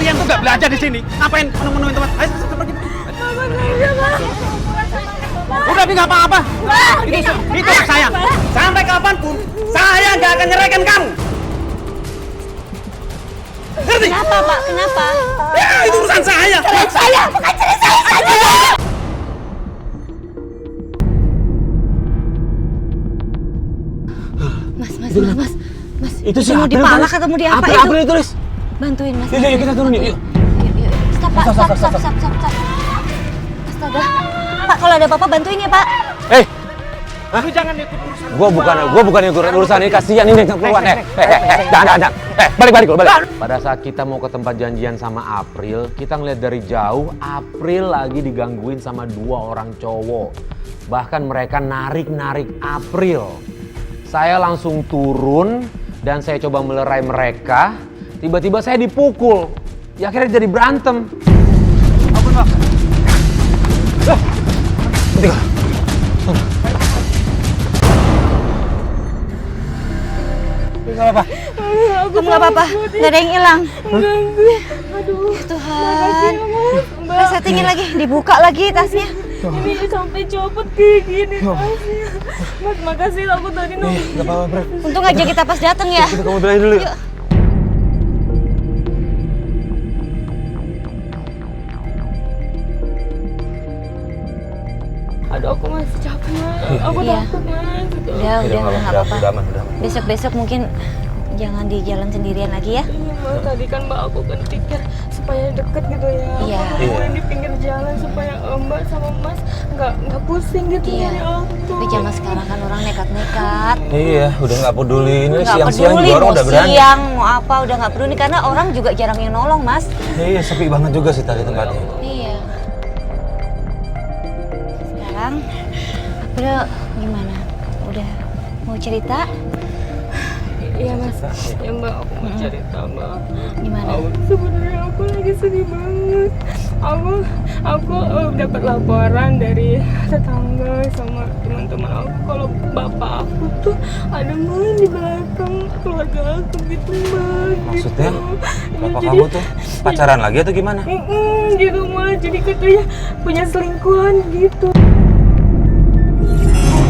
Kalian tuh nggak belajar di sini. Ngapain menemuin tempat? Ayo, pergi. Udah, tapi nggak apa-apa. Itu hak saya. Sampai kapanpun, saya nggak akan nyerahkan kamu. Ngerti? Kenapa, Pak? Kenapa? Ya, itu urusan saya. Cerai saya, bukan cerai saya saja. Mas. Itu si mau April, dipalak atau mau diapa itu? April itu, Riz. Bantuin, Mas. Yuk, kita turun yuk. Yuk. Stop, Pak. Stop. Astaga. Pak, kalau ada apa-apa bantuin ya, Pak. Lu jangan ikut urusan. Gua bukan yang urusan ini, kasihan ini yang keluar. Jangan. Balik. Pada saat kita mau ke tempat janjian sama April, kita ngeliat dari jauh April lagi digangguin sama 2 orang cowok. Bahkan mereka narik April. Saya langsung turun dan saya coba melerai mereka. Tiba-tiba saya dipukul. Ya akhirnya jadi berantem. Ampun, Pak. Gak apa-apa. Kamu nggak apa-apa? Nggak ada yang hilang? Aduh, Tuhan. Mbak. Settingin lagi, dibuka lagi tasnya. Ini sampai copot kayak gini tasnya. Mas, makasih aku tadi nunggu. Gak apa-apa, Bre. Untung aja kita pas datang ya. Kita kamu belain dulu. Yuk. Aduh, aku masih capek, Mas. Aku Iya. takut, Mas. Udah nggak apa-apa. Udah aman. Besok mungkin jangan di jalan sendirian lagi ya. Iya, Mas. Tadi kan Mbak aku kan pikir supaya deket gitu ya. Iya. Aku kumpulin di pinggir jalan supaya Mbak sama Mas nggak pusing gitu Iya. nyari aku. Tapi zaman sekarang kan orang nekat-nekat. Iya, udah gak peduli. Ini Nggak siang-siang peduli juga orang mau udah berani. siang mau apa udah nggak peduli karena orang juga jarang yang nolong, Mas. Iya, sepi banget juga sih tadi tempatnya. Iya. Sekarang April gimana? Udah mau cerita? Iya, Mas. Ya, Mbak, aku mau cerita, Mbak. Gimana? Sebenarnya aku lagi sedih banget. Aku dapat laporan dari tetangga sama teman-teman aku kalau bapak aku tuh ada main di belakang keluarga aku gitu, Mbak. Maksudnya, gitu. bapak Jadi- kamu tuh pacaran lagi atau gimana? gitu, Mbak. Jadi katanya punya selingkuhan gitu.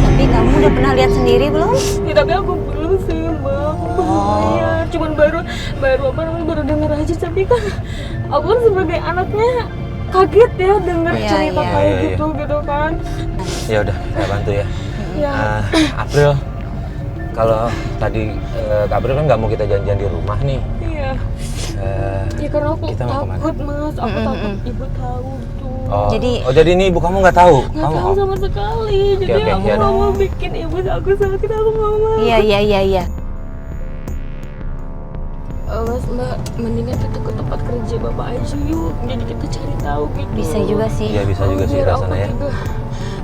Tapi kamu udah pernah lihat sendiri belum? Ya, tapi aku belum sih, Mbak. Aku belum lihat. Cuman baru dengar aja. Tapi kan aku kan sebagai anaknya kaget ya denger Iya, cerita iya. kayak Iya, iya. gitu kan. Ya udah, saya bantu ya. Ya, April, kalau tadi April kan nggak mau kita janjian di rumah nih. iya. Eh, Ya karena aku Kita mau kemana? takut, Mas. Aku takut ibu tahu tuh. oh, Jadi- jadi ini ibu kamu nggak tahu? Nggak tahu sama sekali. Jadi Oke, aku ya nggak udah. mau bikin ibu aku sakit. Aku nggak mau. Iya. Mas, Mbak, mendingan kita ke tempat kerja Bapak aja yuk. Jadi kita cari tahu gitu. Bisa juga sih. Iya bisa juga sih Biar rasanya aku ya. juga,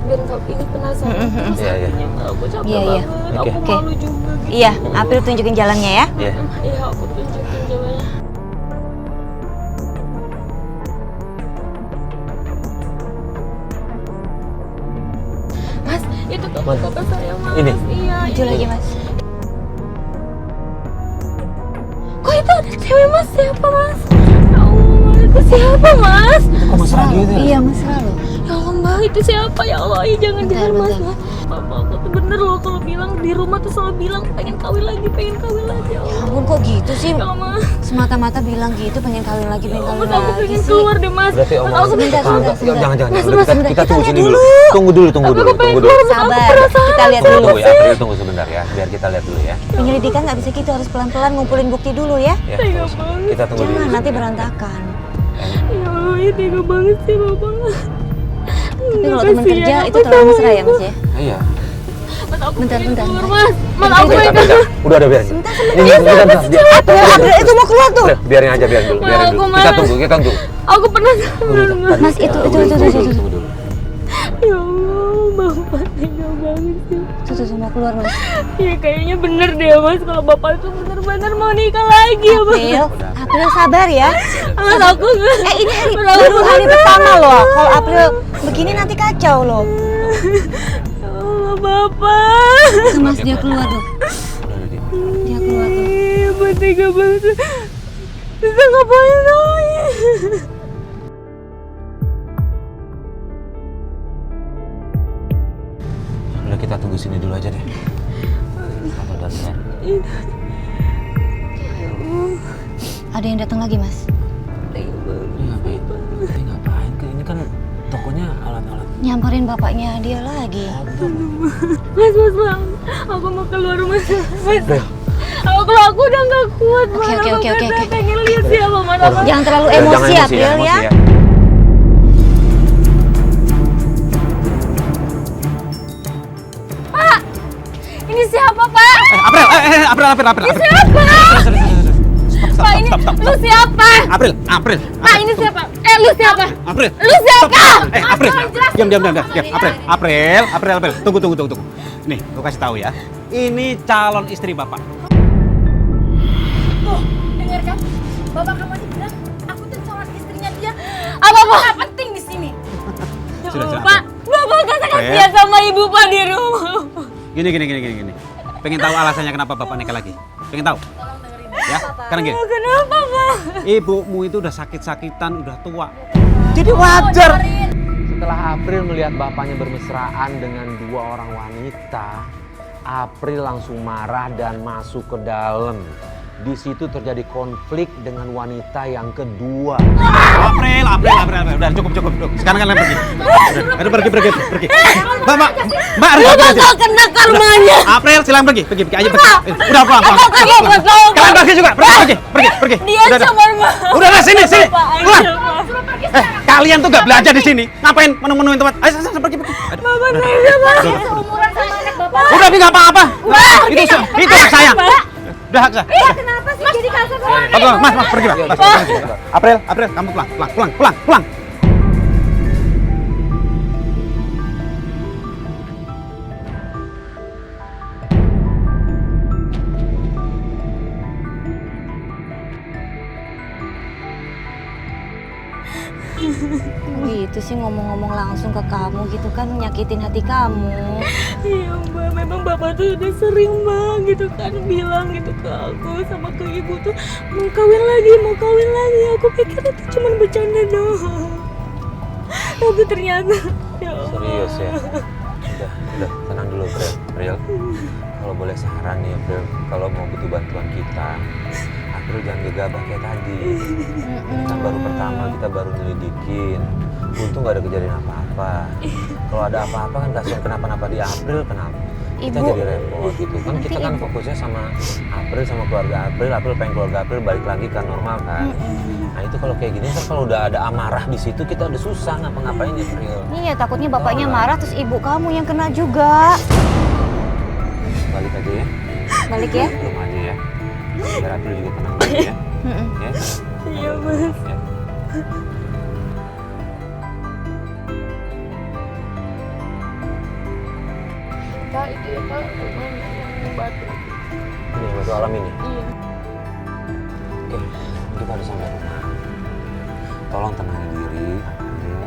biar nggak ini penasaran terus Iya, iya. hatinya, Mbak. Aku capek Iya, iya. banget. Oke. Aku Oke. malu juga gitu. Iya, April tunjukin jalannya ya. Iya. Iya, aku tunjukin jalannya. Mas, itu tuh Mana? bapak saya, Mas. Ini? Iya. Maju lagi, Mas. Kok itu ada cewek, Mas? Siapa, Mas? Ya Allah, itu siapa, Mas? Kok mesra gitu ya? Iya, mesra loh. Ya Allah, Mbak, itu siapa? Ya Allah, ya jangan Bentar, Mas. bentar. Mas. Bapak aku tuh bener loh kalau bilang di rumah tuh selalu bilang pengen kawin lagi. Ya Ya Allah. ampun, kok gitu sih? Ya Allah, Mas. Semata-mata bilang gitu, pengen kawin lagi Mas, aku lagi pengen sih. keluar deh, Mas. Berarti Mas, omongan aku sebentar, tetangga. sebentar. Jangan. Mas, Udah, sebentar. kita tunggu Kita sini lihat dulu. dulu. Tunggu dulu. pengen keluar, Sabar, kita lihat dulu. Tunggu ya, April tunggu sebentar ya. Biar kita lihat dulu ya. Penyelidikan nggak bisa gitu, harus pelan-pelan ngumpulin bukti dulu ya. Ya, Tega tunggu. banget. Kita tunggu dulu. Jangan, nanti berantakan. Ya Allah, ya tega banget sih Bapak. Tapi kalau teman kerja itu terlalu mesra ya, Mas ya? Iya. Mas, aku Bentar, pengen bentar, keluar, bentar. Mas. Mas, aku Udah, pengen udah. Udah biarin. Sebentar, Ini bentar. April itu mau keluar tuh. Udah, biarin aja, biarin dulu. Aku Kita malas. tunggu. Aku penasaran, Mas. Mas, itu. Tunggu dulu. Ya Allah, Bapak tega banget sih. Tuh, mau keluar, Mas. Ya kayaknya bener deh, Mas. Kalau Bapak itu bener-bener mau nikah lagi ya, Mas. April sabar ya. Mas, aku nggak. Ini baru hari pertama loh. Kalau April begini nanti kacau loh. Ya Allah, Bapak. Tuh, Mas, dia keluar tuh. Udah, Di. Dia keluar tuh. Bapak tega banget. Bisa ngapain lagi? Udah kita tunggu sini dulu aja deh. Atau dan ya. Ada yang datang lagi, Mas? Ini ngapain? Ini ngapain? Ini kan tokonya alat-alat. Nyamperin bapaknya dia lagi. Mas, aku mau keluar rumah. Mas, aku udah nggak kuat. Oke. Pengen lihat siapa Mas. Jangan terlalu emosi ya, April ya. Pak, ini siapa Pak? April. Ini siapa? Pak, ini lu siapa? April. Pak, ini siapa? Lu siapa? April. Lu siapa? April. Mas, Diam. April. Tunggu. Nih, gue kasih tahu ya. Ini calon istri Bapak. Tuh, dengar kan? Bapak kamu aja bilang, aku tuh calon istrinya dia. Apa Pak? Nggak penting di sini. Sudah. Pak, Bapak kata April. kasihan sama ibu Pak di rumah. Gini. Pengen tahu alasannya kenapa Bapak nikah lagi? Pengen tahu? Ya, karena gini. Kenapa Pak? Ibumu itu udah sakit-sakitan, udah tua. Jadi wajar. Setelah April melihat bapaknya bermesraan dengan dua orang wanita, April langsung marah dan masuk ke dalam. Di situ terjadi konflik dengan wanita yang kedua. April. Udah cukup. Sekarang kalian pergi. Udah pergi. Mbak, Bapak kena karmanya. April, silakan pergi aja pergi. Udah pulang. Kalian pergi juga, pergi. Dia cuma mau. Udah sini. Pulang. Suruh pergi Eh, kalian tuh gak belajar di sini. Ngapain menu-menuin tempat? Ayo, pergi. Bapak saya Pak. seumuran sama anak bapak. Udah, tapi nggak apa-apa. Itu hak saya. Udah hak saya. Iya, kenapa sih jadi kasar sama anak? Mas, pergi, Pak. April, kamu pulang. Gitu sih ngomong-ngomong langsung ke kamu gitu kan nyakitin hati kamu. Iya Mbak, memang Bapak tuh udah sering Mbak gitu kan bilang gitu ke aku sama ke ibu tuh mau kawin lagi. Aku pikir itu cuma bercanda doang. Tapi ternyata ya Allah. Serius ya? Udah, tenang dulu April. Kalau boleh saran nih April, kalau mau butuh bantuan kita, April jangan gegabah kayak tadi. Ini kan baru pertama, kita baru nyelidikin. Untung gak ada kejadian apa-apa. Kalau ada apa-apa kan kasihan kenapa-napa di April, kenapa? Kita Ibu. jadi repot gitu kan. Kita kan fokusnya sama April, sama keluarga April. April pengen keluarga April balik lagi kan normal kan. Nah itu kalau kayak gini kan kalau udah ada amarah di situ kita udah susah ngapa-ngapain ya April. Iya, takutnya bapaknya marah terus ibu kamu yang kena juga. Balik aja ya. Balik ya. Belum aja ya. Biar April juga tenang dulu ya. Ya. Iya Mas. Ya. Pak, itu ya Pak, yang batu. Ini batu alam ini. Iya. Oke, kita udah sampai rumah. Tolong tenangin diri, April.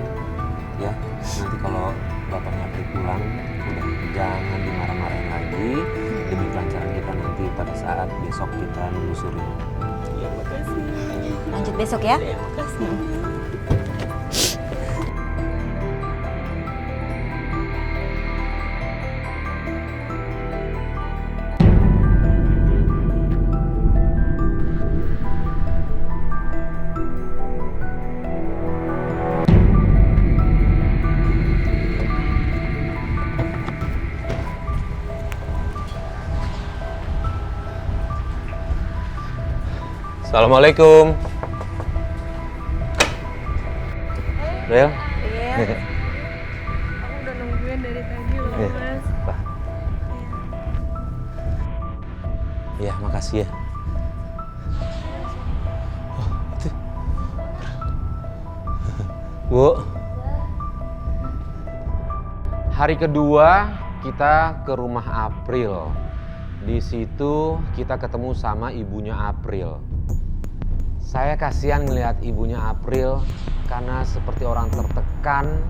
Ya, nanti kalau bapaknya April pulang, udah jangan dimarah-marahin lagi. Demi kelancaran kita nanti pada saat besok kita menelusuri. Iya, makasih. Lanjut besok ya. Makasih. Assalamualaikum. Rel? Iya. Aku udah nungguin dari tadi loh, Iya. Mas. Pak. Iya, makasih ya. Oh, itu. Bu. Hari kedua kita ke rumah April. Di situ kita ketemu sama ibunya April. Saya kasihan melihat ibunya April karena seperti orang tertekan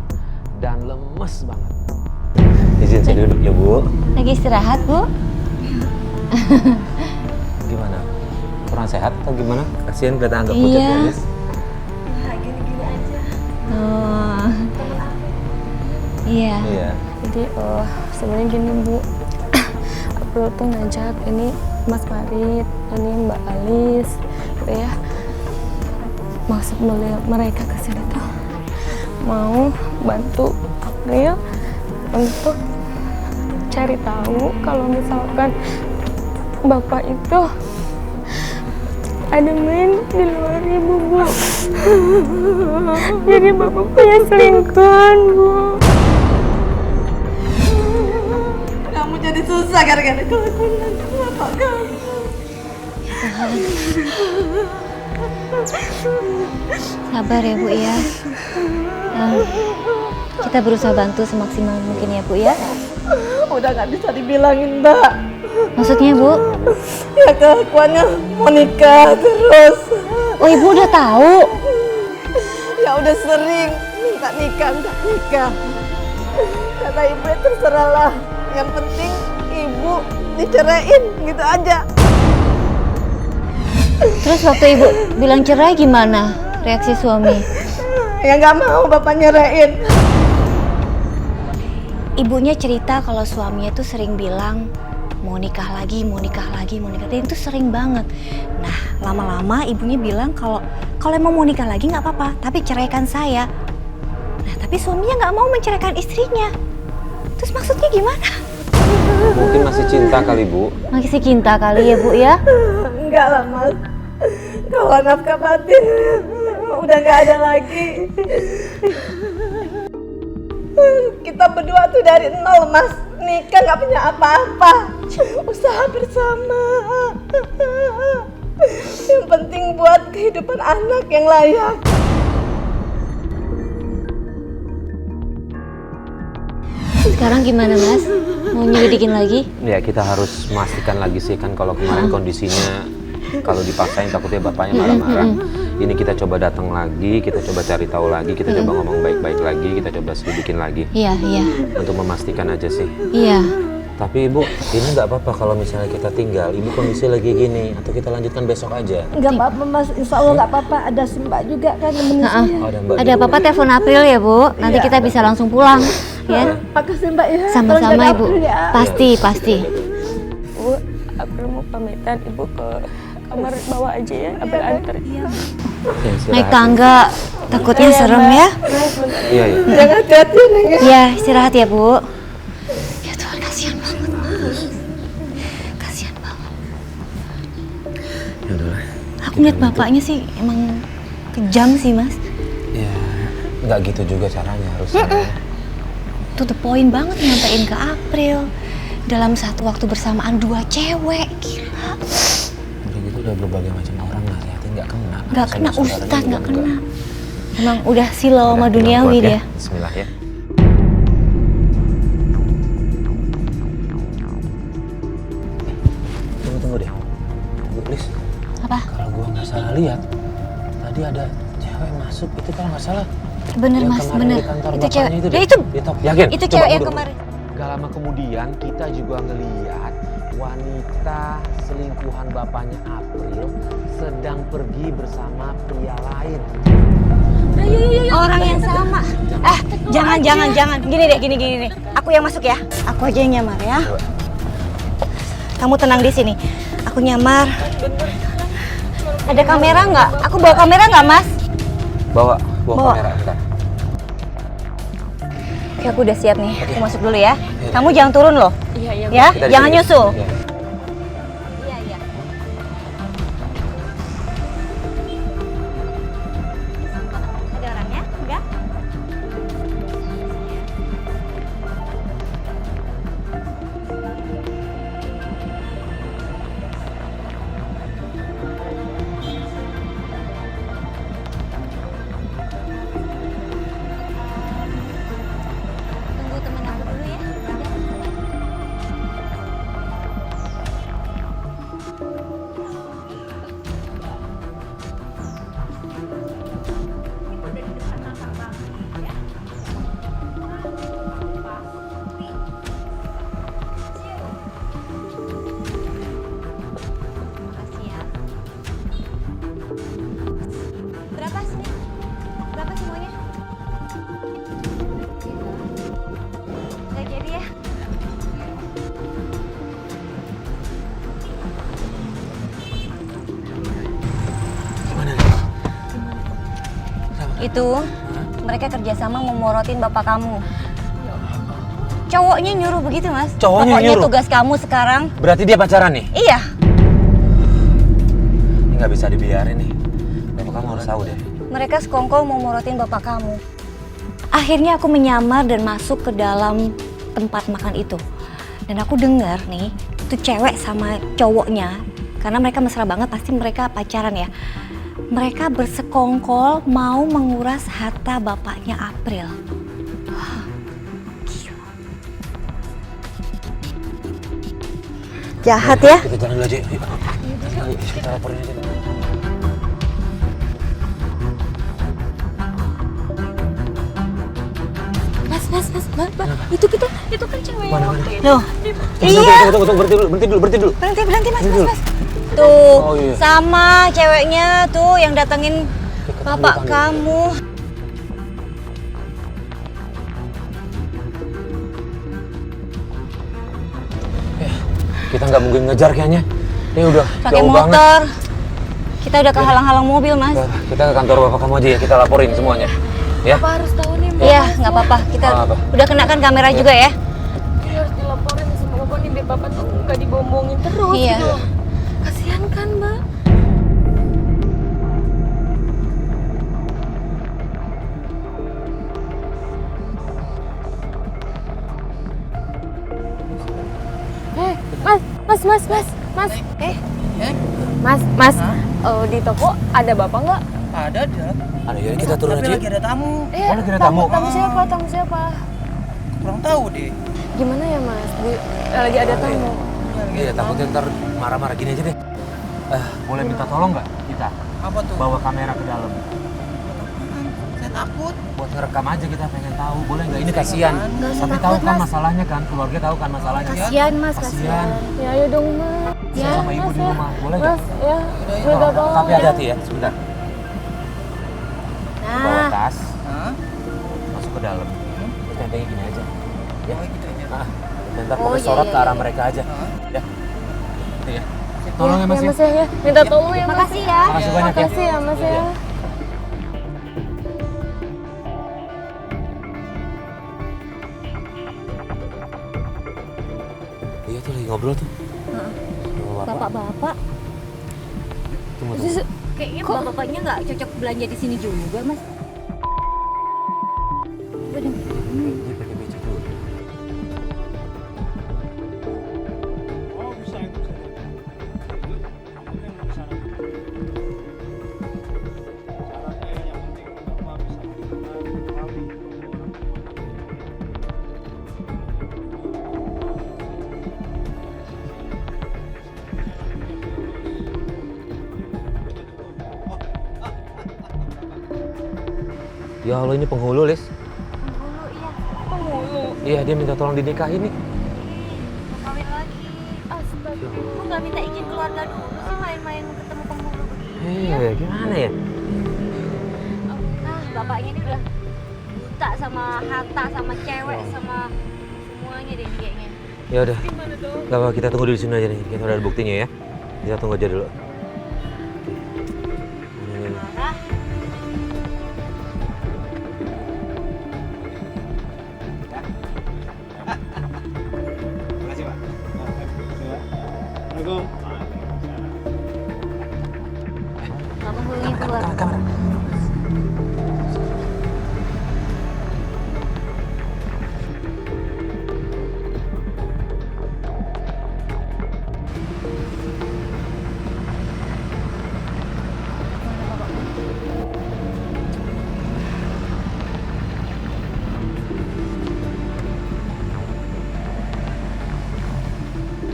dan lemes banget. Izin saya duduk ya Bu. Lagi istirahat, Bu? Gimana? Kurang sehat atau gimana? Kasihan kelihatan agak Iya. pucat ya, Nis. Oh. Iya. Iya. Jadi sebenarnya gini Bu, April tuh ngajak ini Mas Farid, ini Mbak Alis, gitu ya. Maksud mereka kesini tuh mau bantu April untuk cari tahu kalau misalkan Bapak itu ada main di luar Ibu, Bu. Jadi Bapak punya selingkuhan, Bu. Kamu jadi susah gara-gara kelakuan bapak kamu. Sabar ya Bu ya. Kita berusaha bantu semaksimal mungkin ya Bu ya. Udah nggak bisa dibilangin Mbak. Maksudnya Bu? Ya kelakuannya mau nikah terus. Oh Ibu udah tahu? Ya udah sering minta nikah. Kata ibu ya terserahlah. Yang penting ibu diceraiin gitu aja. Terus waktu Ibu bilang cerai gimana reaksi suami? Ya nggak mau bapak nyerain. Ibunya cerita kalau suaminya tuh sering bilang mau nikah lagi. Dan itu sering banget. Nah, lama-lama ibunya bilang kalau emang mau nikah lagi nggak apa-apa, tapi ceraikan saya. Nah, tapi suaminya nggak mau menceraikan istrinya. Terus maksudnya gimana? Mungkin masih cinta kali Bu. Masih cinta kali ya Bu ya? Enggak lah Mas. Kalau nafkah batin udah nggak ada lagi. Kita berdua tuh dari nol Mas. Nikah nggak punya apa-apa. Usaha bersama. Yang penting buat kehidupan anak yang layak. Sekarang gimana Mas? Mau nyelidikin lagi? Ya kita harus memastikan lagi sih kan kalau kemarin kondisinya kalau dipaksain takutnya bapaknya marah-marah. Ini kita coba datang lagi, kita coba cari tahu lagi, kita coba ngomong baik-baik lagi, kita coba selidikin lagi. Iya. Untuk memastikan aja sih. Iya. Tapi Ibu, ini nggak apa-apa kalau misalnya kita tinggal. Ibu kondisi lagi gini, atau kita lanjutkan besok aja. Enggak apa-apa Mas, insya Allah nggak apa-apa. Ada si Mbak juga kan nemenin saya. Ada Mbak Ada juga. apa-apa telepon April ya Bu. Nanti kita bisa langsung pulang. Ya. Makasih Mbak ya. Sama-sama Tolong jaga Ibu. April ya. Pasti. Bu, April mau pamitan, Ibu ke kamar bawah aja ya, April antar. Ya, istirahat. Naik tangga takutnya serem ya. Iya. Jangan hati-hati Neng. Iya, istirahat ya Bu. Ya Tuhan, kasihan banget Mas. Kasihan banget. Ya udahlah. Aku ngeliat bapaknya sih emang kejam sih Mas. Ya, nggak gitu juga caranya harusnya. To the point banget nyampein ke April. Dalam satu waktu bersamaan 2 cewek, gila. Udah gitu udah berbagai macam orang nasihatin nggak kena. Nggak Sama kena saudaranya ustad, juga nggak kena. Emang udah silau sama Udah, duniawi kuat ya. dia. Bismillah ya. Tunggu deh. Bu, Lis. Apa? Kalau gua nggak salah lihat, tadi ada cewek masuk. Itu kalau nggak salah. Bener yang Mas, kemarin bener. di kantor Itu bapaknya cewek. itu Ya deh. itu. Di top. Yakin? Itu Coba cewek yang udah. kemarin. Gak lama kemudian kita juga ngeliat wanita selingkuhan bapaknya April sedang pergi bersama pria lain. Orang yang sama. Jangan. Gini deh. Aku yang masuk ya. Aku aja yang nyamar ya. Coba. Kamu tenang di sini. Aku nyamar. Ada kamera nggak? Aku bawa kamera nggak Mas? Bawa Bawa. kamera bentar. Oke, aku udah siap nih. Aku masuk dulu ya. Kamu jangan turun loh. Iya. Ya, Kita di jangan sini. nyusul. Iya. Iya. Ada orangnya? Enggak? Tunggu temen aku dulu ya. itu mereka kerjasama memorotin bapak kamu. Cowoknya nyuruh begitu, Mas. Cowoknya Pokoknya nyuruh? tugas kamu sekarang. Berarti dia pacaran nih? Iya. Ini nggak bisa dibiarin nih. Bapak kamu harus tahu deh. Mereka sekongkol mau morotin bapak kamu. Akhirnya aku menyamar dan masuk ke dalam tempat makan itu. Dan aku dengar nih, itu cewek sama cowoknya. Karena mereka mesra banget, pasti mereka pacaran ya. Mereka bersekongkol mau menguras harta bapaknya April. Jahat ya? Kita jalan dulu aja. Yuk. Ayo, kita laporin aja. Mas, itu kan cewek. Mana? Loh, iya. Tunggu, berhenti dulu. Berhenti, Mas. Dulu. Tuh, Oh, iya. sama ceweknya tuh yang datengin bapak bukan. kamu. Kita nggak mungkin ngejar kayaknya. Ini udah Pakai jauh banget. motor. Kita udah kehalang-halang mobil, Mas. Kita ke kantor bapak kamu aja ya, kita laporin semuanya. Ya? Bapak harus tahu nih, Mbak. Iya, nggak apa-apa. Kita Apa? udah kenakan kamera juga ya. Ini harus dilaporin sama bapak nih biar bapak tuh nggak dibombongin terus Iya. gitu. Kasihan kan, Mbak? Mas, di toko ada bapak nggak? Ada di dalam. Ada ya, kita turun Tapi aja. lagi ada tamu. Oh, lagi ada tamu. Tamu siapa? Kurang tahu deh. Gimana ya, Mas? Lagi ada tamu. Iya, takutnya ntar marah-marah gini aja deh. Boleh minta tolong nggak kita Apa tuh? bawa kamera ke dalam? Saya takut. Buat ngerekam aja, kita pengen tahu. Boleh nggak? Ini kasihan. Tapi tahu kan masalahnya kan, keluarga tahu kan masalahnya. Kasihan, Mas, Kasihan. Ya ayo dong, Mas. Saya sama ibu di rumah. Boleh nggak? Mas, ya. Minta tolong. Tapi hati-hati ya, sebentar. Bawa Nah, tas, Hah? masuk ke dalam. Tentengnya gini aja. Ya. Oh, gitu aja. Ah, bentar Oh, pokoknya iya, sorot iya, ke arah iya. mereka aja. Ya. Itu ya. Tolong ya Mas. Mas ya. Minta tolong ya, Mas. makasih ya. Makasih banyak ya. Makasih ya, Mas ya. Iya tuh lagi ngobrol tuh. Sama bapak. Bapak-bapak, Tunggu. kayaknya bapak-bapaknya nggak cocok belanja di sini juga, Mas. Dia pakai baju dulu. Ya Allah, ini penghulu, Lis. Iya, dia minta tolong dinikahin nih. Kawin lagi. Astaga, kok nggak minta izin keluarga dulu sih main-main ketemu penghulu begini? Iya, gimana ya? Nah, bapaknya ini udah buta sama harta, sama cewek, sama semuanya deh kayaknya. Ya udah. Gak apa, kita tunggu di sini aja nih. Kita udah ada buktinya ya. Kita tunggu aja dulu. Marah. Makasih, Pak. Assalamualaikum. Nggak penghulunya keluar. Kamera.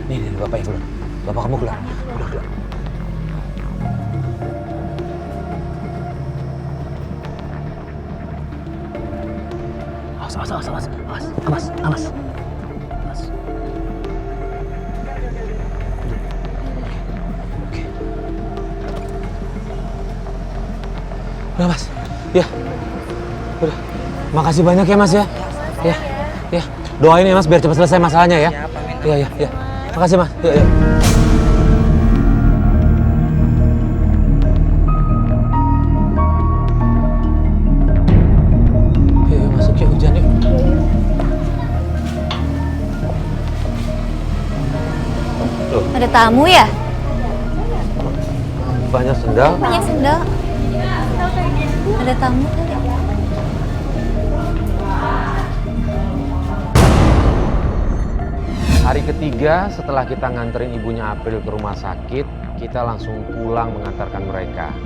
Nih, bapaknya keluar. Bapak kamu keluar. Udah keluar. Awas. Oke. Udah Mas, ya. Udah. Makasih banyak ya Mas ya. Ya. Doain ya Mas biar cepat selesai masalahnya ya. Iya. Makasih Mas. Ya. Ada tamu ya? Banyak sendal. Banyak sendal. Ada tamu kali. Hari ketiga setelah kita nganterin ibunya April ke rumah sakit, kita langsung pulang mengantarkan mereka.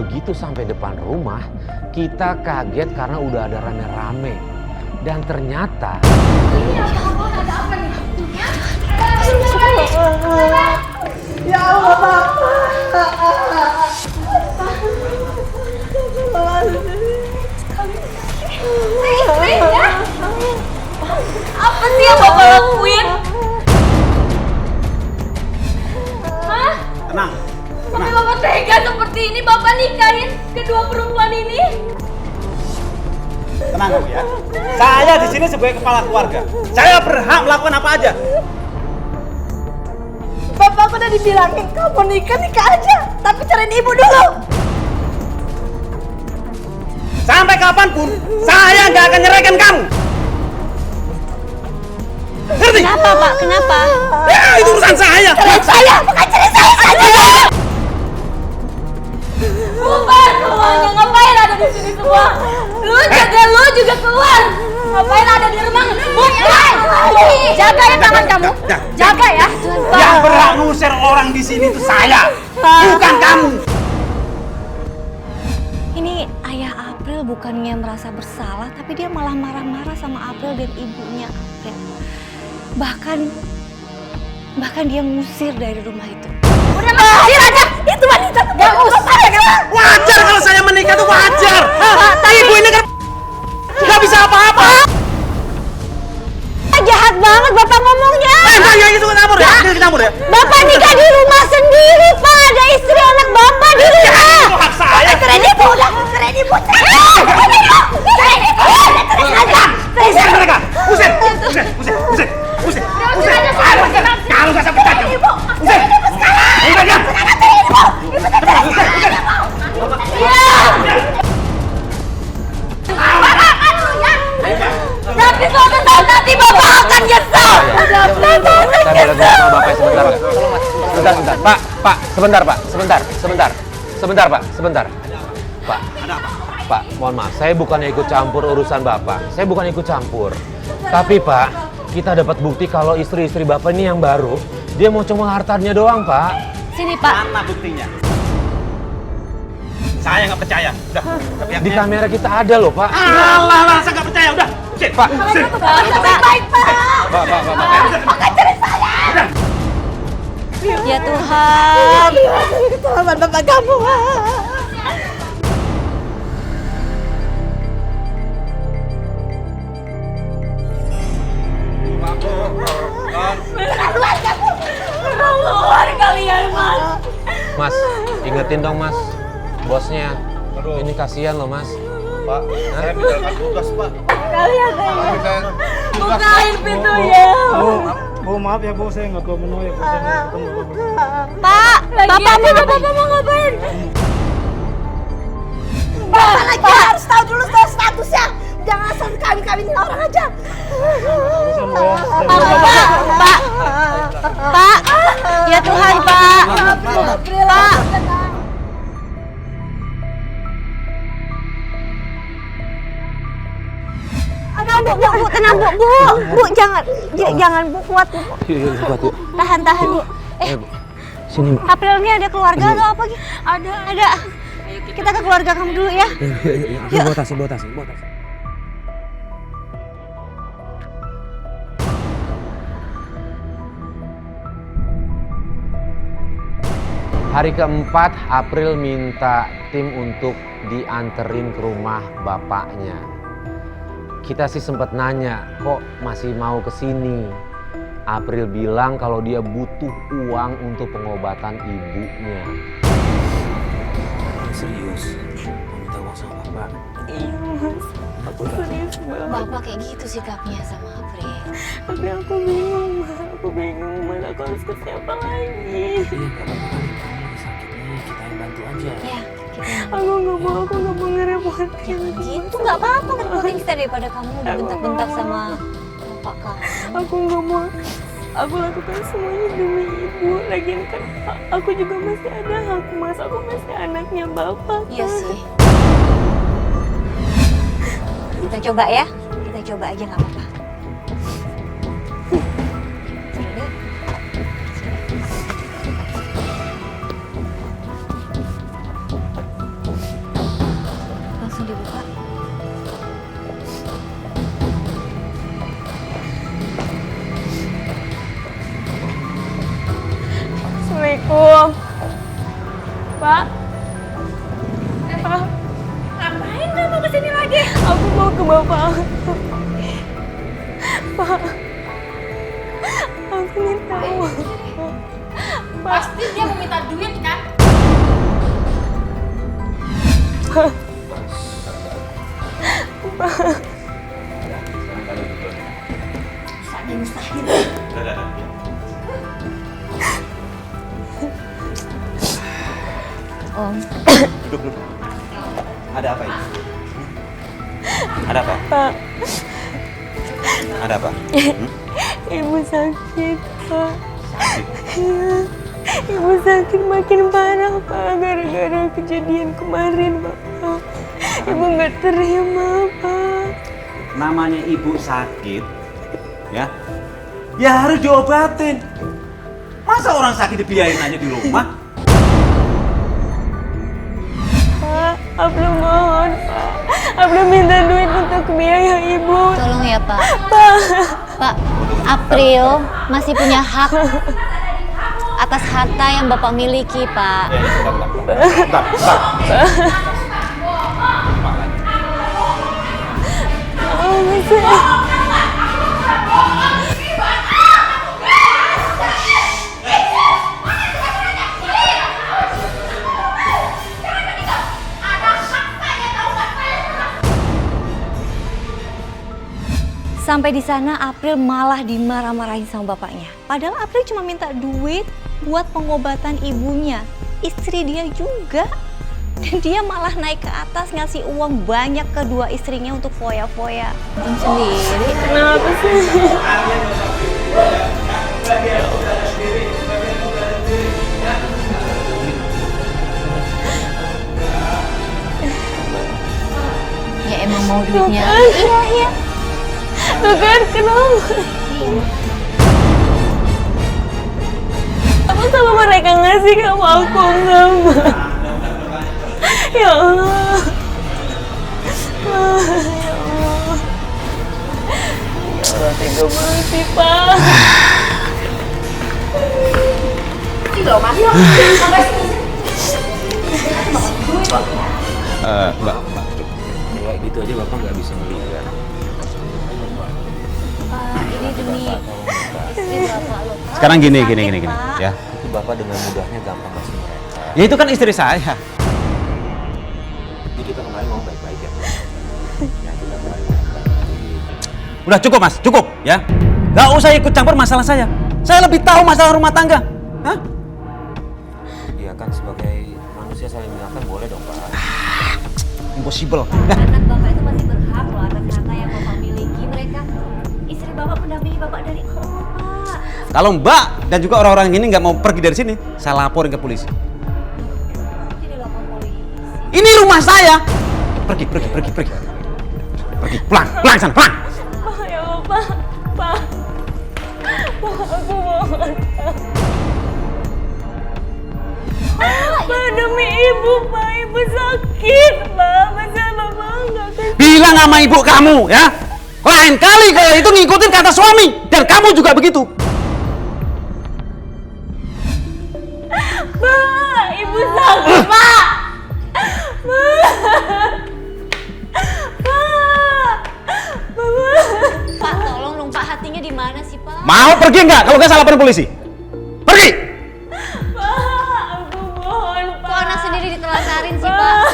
Begitu sampai depan rumah, kita kaget karena udah ada rame-rame. Dan ternyata... Ya Allah, Apa sih yang Bapak lakuin? Hah? Tenang. Sampai Bapak tega seperti ini, Bapak nikahin kedua perempuan ini? Tenang kamu ya. Saya di sini sebagai kepala keluarga. Saya berhak melakukan apa aja. Bapak udah dibilangin kamu nikah aja, tapi cariin ibu dulu. Sampai kapanpun, saya nggak akan nyerahkan kamu. Ngerti? Kenapa Pak? Kenapa? Ya, itu urusan saya. Saya, bukan cerai saya saja. Bubar semuanya, ngapain ada di sini semua? Lu juga keluar. Ngapain ada di rumah? Bubar! Jaga ya tangan kamu. Jaga ya. Yang berhak ngusir orang di sini itu saya, bukan kamu. Ini ayah April bukannya merasa bersalah, tapi dia malah marah-marah sama April dan ibunya April. Bahkan dia ngusir dari rumah itu. Udah ngusir aja. Itu wanita tuh Gak usah. Wajar kalau saya menikah itu wajar. Ibu ini kan nggak bisa apa-apa. Jahat banget Bapak ngomongnya. Ya itu campur ya, itu campur ya. Bapak nikah di rumah sendiri Pak, ada istri anak Bapak di rumah. Itu hak saya. Keren ibu, udah keren ibu. Usir mereka, usir. Kalau nggak sampai tajam, usir. Udah diam. Tapi suatu saat nanti Bapak akan nyesel. Saya boleh ngomong sama Bapak sebentar nggak? Sebentar. Pak, sebentar Pak, sebentar Pak, sebentar. Pak, mohon maaf, saya bukannya ikut campur urusan Bapak. Saya bukan ikut campur. Tapi Pak, kita dapat bukti kalau istri-istri Bapak ini yang baru, dia mau cuma hartanya doang Pak. Sini Pak. Mana buktinya? Saya nggak percaya. Udah. Di kamera kita ada loh Pak. Alah, saya nggak percaya. Udah. Usir. Pak, Baik, Pak. Pak. Bukan cerai saya. Ya Tuhan. Ketulaman bapak kamu. Keluar kalian, Mas. Mas, ingetin dong Mas, bosnya. Ini kasihan loh Mas. Pak, saya menjalankan tugas, Pak. Kalian bukain pintunya. Bu, maaf ya Bu, saya nggak tahu menu ya Bu. Saya nggak ketemu Bu. Pak, Bapak mau ngapain? Bapak lagi harus tahu dulu soal statusnya. Jangan asal kawin-kawinin orang aja. Pak, ya Tuhan Pak. Pak. Bu, tenang Bu, jangan Bu, kuat Bu. Kuat yuk. Tahan Bu. Sini. April ini ada keluarga atau apa gitu? Ada. Kita ke keluarga kamu dulu ya. Yuk. Bawa tas. Hari keempat, April minta tim untuk dianterin ke rumah bapaknya. Kita sih sempat nanya, kok masih mau ke sini? April bilang kalau dia butuh uang untuk pengobatan ibunya. Serius? Mau minta uang sama Bapak? Iya Mas, aku serius banget. Bapak kayak gitu sikapnya sama April. Tapi aku bingung Mas, aku harus ke siapa lagi? Ya, Aku nggak mau ngerepotin. gitu nggak apa-apa, ngerepotin kita daripada kamu dibentak-bentak sama bapak kamu. Aku nggak mau Aku lakukan semuanya demi ibu. Lagian kan aku juga masih ada hak, Mas. Aku masih anaknya Bapak. Iya kan? sih. Kita coba ya. Kita coba aja nggak apa-apa. Langsung dibuka. Assalamualaikum. Pak. Pak. Ngapain kamu kesini lagi? Aku mau ke Bapak. Pak. Aku minta uang. Pak. Pasti dia mau minta duit kan? Om, Duduk. Ada apa ini? Ada apa? Pak. Ada apa? Ibu sakit, Pak. Iya. Ibu sakit makin parah, Pak. Gara-gara kejadian kemarin, Pak. Ibu nggak terima, Pak. Namanya ibu sakit, ya harus diobatin. Masa orang sakit dibiayain aja di rumah? Pak, Ablu mohon, Pak. Ablu minta duit untuk biaya ibu. tolong ya Pak. Pak. Pak, April masih punya hak atas harta yang Bapak miliki, Pak. Bentar. Oh, bisa. Sampai di sana April malah dimarah-marahin sama bapaknya. Padahal April cuma minta duit buat pengobatan ibunya, istri dia juga. Dan dia malah naik ke atas ngasih uang banyak ke dua istrinya untuk foya-foya. Belum sendiri. Kenapa sih? Ya emang mau duitnya. Iya. Tuh kan, kenapa? Apa sama mereka ngasih kamu aku sama? Ya Allah. Ya Allah. Ya Allah, tega banget sih, Pak. Sini loh, Mas. Sampai sini. Mbak. Kayak gitu aja Bapak nggak bisa melihat. Pak, ini demi istri Bapak loh. Pak. Sekarang gini, Pak. ya. Itu Bapak dengan mudahnya gampang kasih mereka. Ya itu kan istri saya. Jadi kita kemarin ngomong baik-baik ya. Ya kita kemarin ngomong baik-baik. Udah cukup Mas, cukup ya. Gak usah ikut campur masalah saya. Saya lebih tahu masalah rumah tangga. Hah? Iya kan sebagai manusia saling mengingatkan boleh dong Pak. Impossible. Anak Bapak itu masih berhak loh atas harta yang Bapak miliki. Mereka istri Bapak mendampingi Bapak dari awal, Pak. Kalau Mbak dan juga orang-orang ini nggak mau pergi dari sini, saya laporin ke polisi. Jadi lapor polisi. Ini rumah saya. Pergi. Pergi, pulang sana, pulang. Pak, ya Allah, Pak. Pak, aku mohon, Pak, demi ibu, Pak. Ibu sakit, Pak. Masa Bapak nggak kasih? Bilang sama ibu kamu ya. Lain kali kalau itu ngikutin kata suami. Dan kamu juga begitu. Pak, ibu sakit, Pak. Pak, tolong dong Pak, hatinya di mana sih Pak? Mau pergi nggak? Kalau nggak saya laporin polisi. Pergi. Pak, aku mohon, Kok Pak. anak sendiri ditelantarin sih Pak?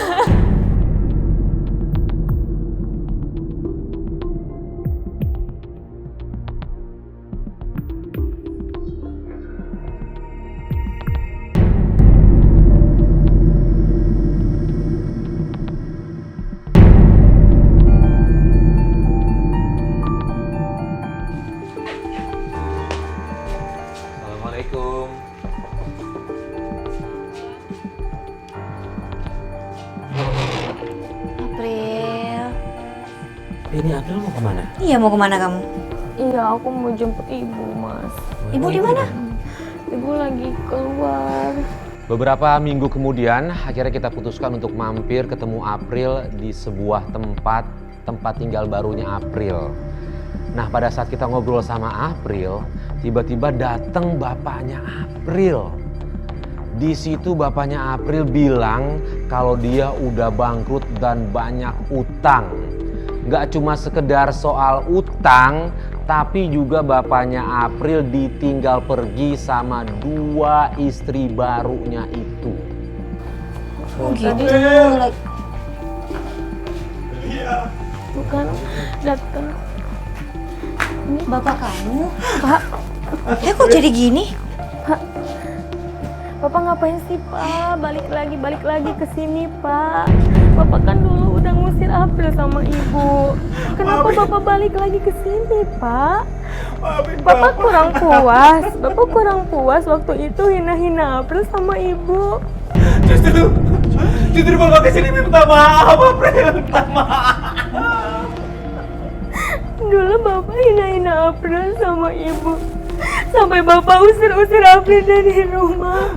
Ini April mau kemana? Iya, mau kemana kamu? Iya, aku mau jemput ibu, Mas. Ibu di mana? Ibu lagi keluar. Beberapa minggu kemudian, akhirnya kita putuskan untuk mampir ketemu April di sebuah tempat tinggal barunya April. Nah, pada saat kita ngobrol sama April, tiba-tiba datang bapaknya April. Di situ bapaknya April bilang kalau dia udah bangkrut dan banyak utang. Gak cuma sekedar soal utang, tapi juga bapaknya April ditinggal pergi sama 2 istri barunya itu. Oh gitu. Bukan datang. Bapak kamu? Pak, Kok jadi gini? Bapak ngapain sih, Pak? Balik lagi ke sini, Pak. Bapak kan dulu udah ngusir April sama Ibu. Kenapa Bapak balik lagi ke sini, Pak? Bapak kurang puas. Bapak kurang puas waktu itu hina-hina April sama Ibu. Justru Bapak kesini minta maaf, April. Minta maaf. Dulu Bapak hina-hina April sama Ibu. Sampai Bapak usir-usir April dari rumah.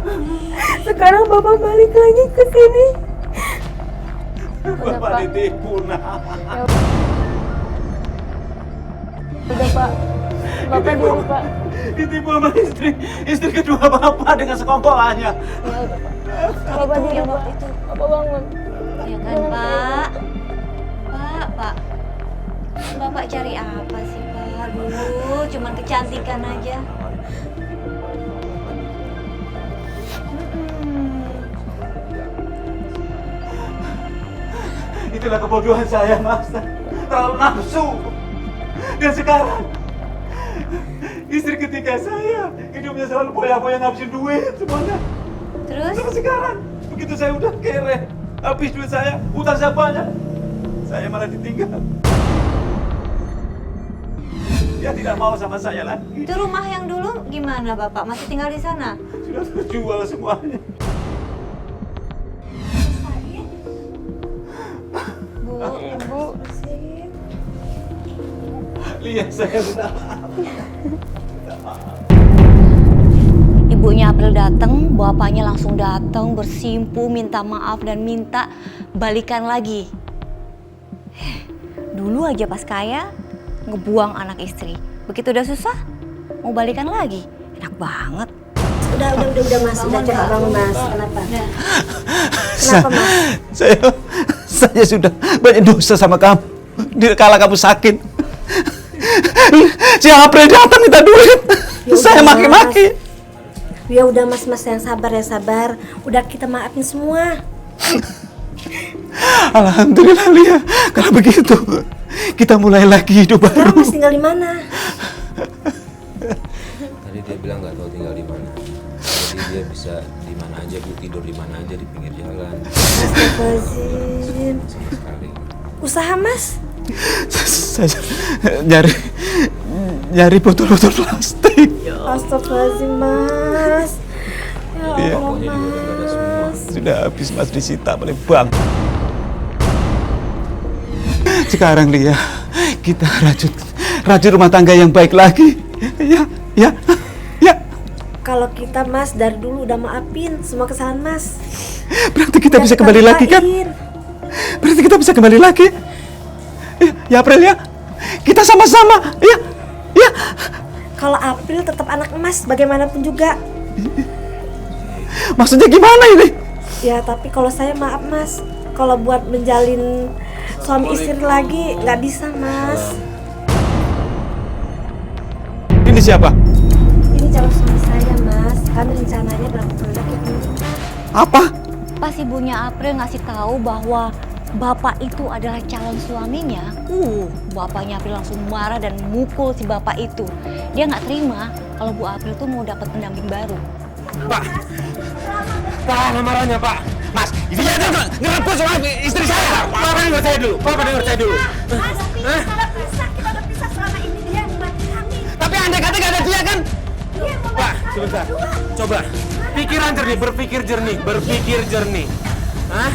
Sekarang Bapak balik lagi ke sini. Bapak ditipu, nah. Udah, Pak. Bapak dulu, Pak. Ditipu sama istri kedua Bapak dengan sekongkolannya. Bapak dulu, Pak. Bapak bangun. Ya kan, Pak? Pak. Bapak cari apa sih, Pak? Dulu cuman kecantikan aja. Itulah kebodohan saya, Mas. Terlalu nafsu. Dan sekarang istri ketiga saya hidupnya selalu boya-boya ngabisin duit semuanya. Terus? Sampai sekarang begitu saya udah kere, habis duit saya, utang saya banyak, saya malah ditinggal. Dia tidak mau sama saya lagi. Itu rumah yang dulu gimana, Bapak? Masih tinggal di sana? Sudah terjual semuanya. Ibu. Lihat saya sudah. Ibunya April datang, bapaknya langsung datang bersimpu, minta maaf dan minta balikan lagi. Dulu aja pas kaya ngebuang anak istri, begitu udah susah mau balikan lagi, enak banget. Udah Mas, udah coba bangun Mas. Kenapa? Kenapa, Mas? Saya sudah banyak dosa sama kamu. Di kala kamu sakit. Si April datang minta duit. Ya Saya udah, maki-maki. Ya udah Mas yang sabar. Udah kita maafin semua. Alhamdulillah Lia. Kalau begitu kita mulai lagi hidup baru. Sekarang Mas tinggal di mana? Tadi dia bilang nggak tahu tinggal di mana. Jadi dia bisa di mana aja, Bu, tidur di mana aja di pinggir jalan. Astagfirullahaladzim. Sama sekali. Usaha Mas? Saya nyari botol-botol plastik. Astagfirullahaladzim Mas. Ya Allah Pokoknya di dompet nggak ada semua. Mas. Sudah habis Mas disita oleh bank. Sekarang Lia, kita rajut rumah tangga yang baik lagi. Ya. Kalau kita Mas dari dulu udah maafin semua kesalahan Mas. Berarti kita Dan bisa kembali lagi kan? lupain. Berarti kita bisa kembali lagi. Ya April ya. Kita sama-sama. Ya. Kalau April tetap anak Mas bagaimanapun juga. Maksudnya gimana ini? Ya tapi kalau saya maaf Mas. Kalau buat menjalin suami istri lagi nggak bisa Mas. Ini siapa? Ini calon suami saya Mas. Kami rencananya berangkat lagi dulu. Apa? Pas ibunya April ngasih tahu bahwa bapak itu adalah calon suaminya, bapaknya April langsung marah dan mukul si bapak itu. Dia nggak terima kalau Bu April tuh mau dapat pendamping baru. Pak, marahnya Pak. Mas, dia ngerebut sama istri saya. Bapak dengar saya dulu. Mas, kalau bisa kita udah pisah selama ini dia yang membantu kami. Tapi andai kata gak ada dia kan? Dia yang membantu Pak, kami sebentar. berdua. Coba. Pikiran jernih, berpikir jernih. Hah?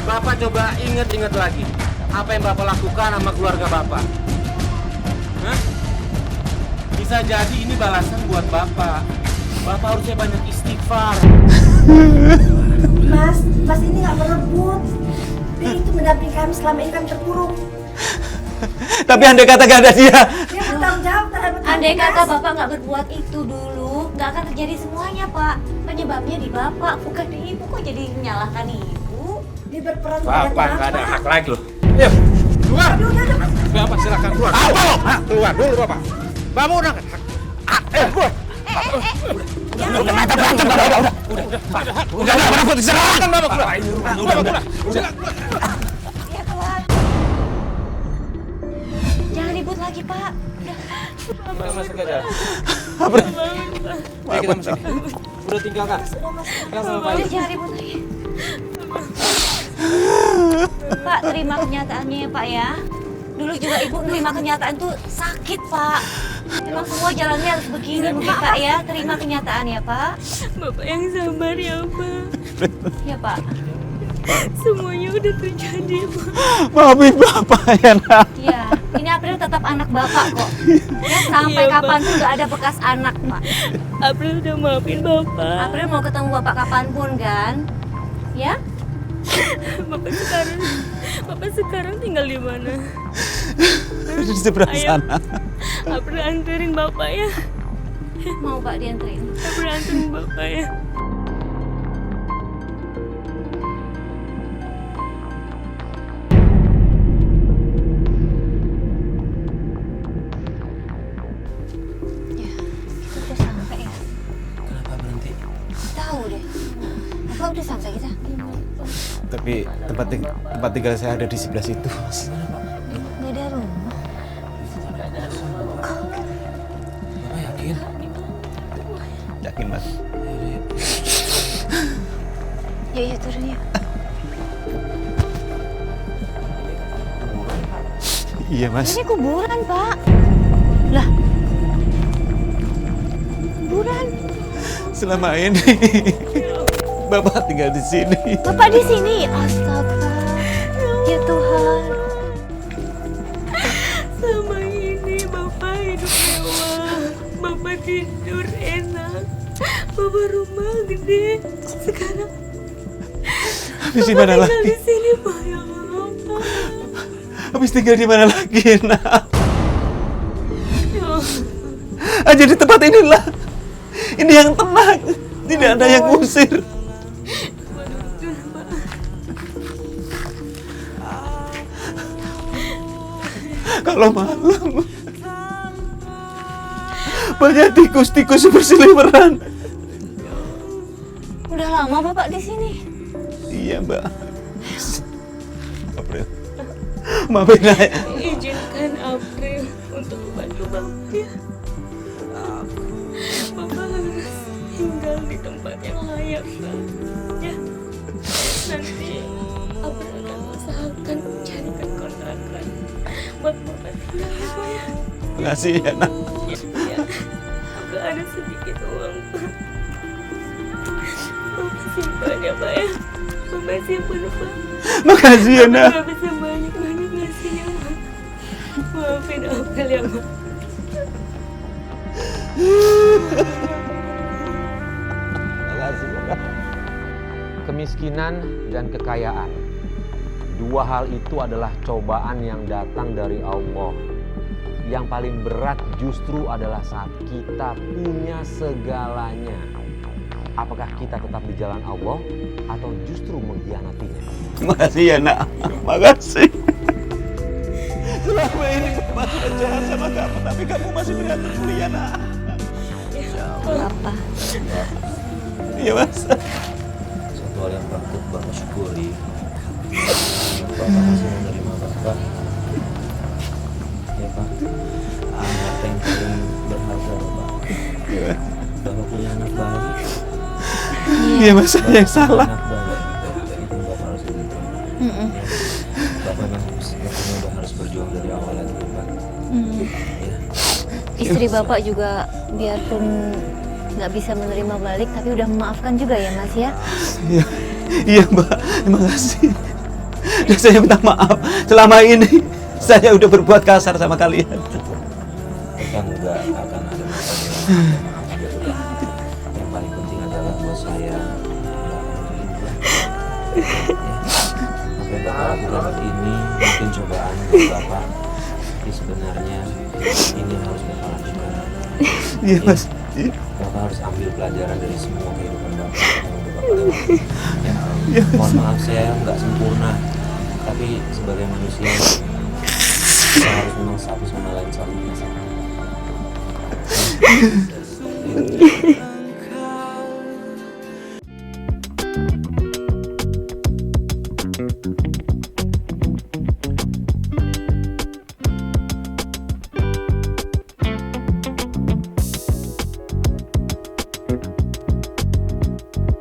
Bapak coba ingat lagi. apa yang Bapak lakukan sama keluarga Bapak? Hah? Bisa jadi ini balasan buat Bapak. Bapak harusnya banyak istighfar. Mas ini nggak merebut. Dia itu mendampingi kami selama ini kami terpuruk. Tapi andai kata gak ada dia. Dia bertanggung jawab terhadap kami, Andai kata Mas. Bapak nggak berbuat itu dulu, nggak akan terjadi semuanya, Pak. Penyebabnya di Bapak, bukan di Ibu. Kok jadi menyalahkan Ibu? Dia berperan Bapak sebagai nggak ada apa? hak lagi loh. Ayo, keluar. Udah, Mas. Bapak silakan keluar. Keluar dulu Bapak. Bapak udah nggak? Keluar. Udah silakan Bapak keluar. Udah. Ya keluar. Jangan ribut lagi, Pak. Masuk aja. Ayo kita masuk. Udah tinggalkan. Udah jangan ribut lagi. Pak, terima kenyataannya ya, Pak ya. Dulu juga Ibu nerima kenyataan tuh sakit, Pak. Memang semua jalannya harus begini mungkin, Pak ya. Terima kenyataan ya, Pak. Bapak yang sabar ya, Pak. Ya, Pak. Semuanya udah terjadi, Pak. Maafin Bapak ya, Nak. Iya, ini April tetap anak Bapak kok. Ya, sampai Iya, Pak. kapan pun nggak ada bekas anak, Pak. April udah maafin Bapak. April mau ketemu Bapak kapanpun kan? Ya? Bapak sekarang tinggal di mana? Di seberang Ayo. sana. April anterin Bapak ya. Mau Pak dianterin? April anterin Bapak ya. Ya, kita udah sampai ya. Kenapa berhenti? Tahu deh. Apa udah sampai kita? Tapi tempat tinggal saya ada di sebelah situ, Mas. Nggak ada rumah. Bapak yakin? Yakin, Mas? Ya turun ya. Iya, Mas. Ini kuburan, Pak. Lah. Kuburan. Selama ini Bapak tinggal di sini. Bapak di sini. Astaga. Ya Tuhan. Selama ini Bapak hidup mewah. Bapak tidur enak. Bapak rumah gede. Sekarang Habis di mana tinggal lagi? di sini, Pak ya Allah. Habis tinggal di mana lagi, Nak? Ya Allah. Aja di tempat inilah. Ini yang tenang. Tidak ada yang ngusir. Kalau malam banyak tikus-tikus berseliweran. Udah lama Bapak di sini. Iya, Mbak. April. Maafin saya. Izinkan April untuk membantu Bapak ya. Bapak harus tinggal di tempat yang layak, Pak. Ya. Nanti April akan usahakan carikan kontrakan buat Bapak tinggal ya, Pak ya. Makasih ya, Nak. Ya. Bapak ada sedikit uang, Pak. Bapak simpan ya, Pak ya. Bapak simpan, Pak. Makasih ya, Nak. Bapak bisa banyak-banyak ngasihnya, Pak. Maafin April ya, Pak. Makasih ya, Nak. Kemiskinan dan kekayaan. Dua hal itu adalah cobaan yang datang dari Allah. Yang paling berat justru adalah saat kita punya segalanya. Apakah kita tetap di jalan Allah atau justru mengkhianatinya? Makasih ya, Nak. Makasih. Selama ini Bapak sudah jahat sama kamu, tapi kamu masih terlihat mulia, Nak. Apa? Iya, Mas. Satu hal yang patut Bapak syukuri, Bapak masih menerima Bapak. Ya Pak, anak yang paling berharga Bapak. Iya, Bapak punya anak baik. iya, Mas. Saya yang salah. Anak baik, itu Bapak harus ingat. Bapak udah harus berjuang dari awal lagi Pak. Ya. Istri Bapak juga biarpun nggak bisa menerima balik, tapi udah memaafkan juga ya Mas ya? Iya, iya, Mbak. Terima kasih. Dan saya minta maaf, selama ini saya udah berbuat kasar sama kalian. Kita nggak akan ada masalah. Yang paling penting adalah buat saya nggak menyelingkuh. Apa yang Bapak lakukan ini mungkin cobaan buat Bapak, tapi sebenarnya ini yang harus Bapak lakukan. Iya Mas. Bapak harus ambil pelajaran dari semua kehidupan Bapak yang udah Bapak lewati. Ya, mohon maaf saya nggak sempurna, tapi sebagai manusia kita harus memang satu sama lain saling menyayangi.